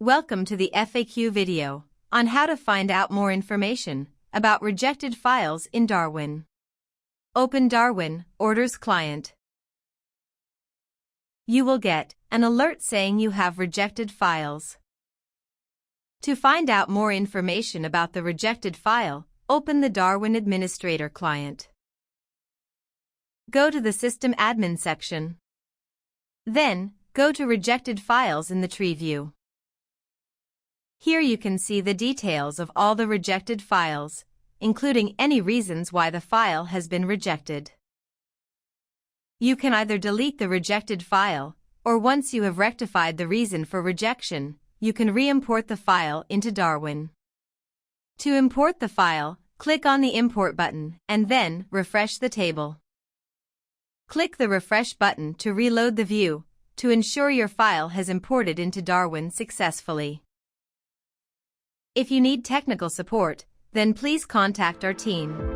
Welcome to the FAQ video on how to find out more information about rejected files in Darwin. Open Darwin Orders Client. You will get an alert saying you have rejected files. To find out more information about the rejected file, open the Darwin Administrator client. Go to the System Admin section. Then, go to Rejected Files in the tree view. Here you can see the details of all the rejected files, including any reasons why the file has been rejected. You can either delete the rejected file, or once you have rectified the reason for rejection, you can re-import the file into Darwin. To import the file, click on the Import button and then refresh the table. Click the Refresh button to reload the view, to ensure your file has imported into Darwin successfully. If you need technical support, then please contact our team.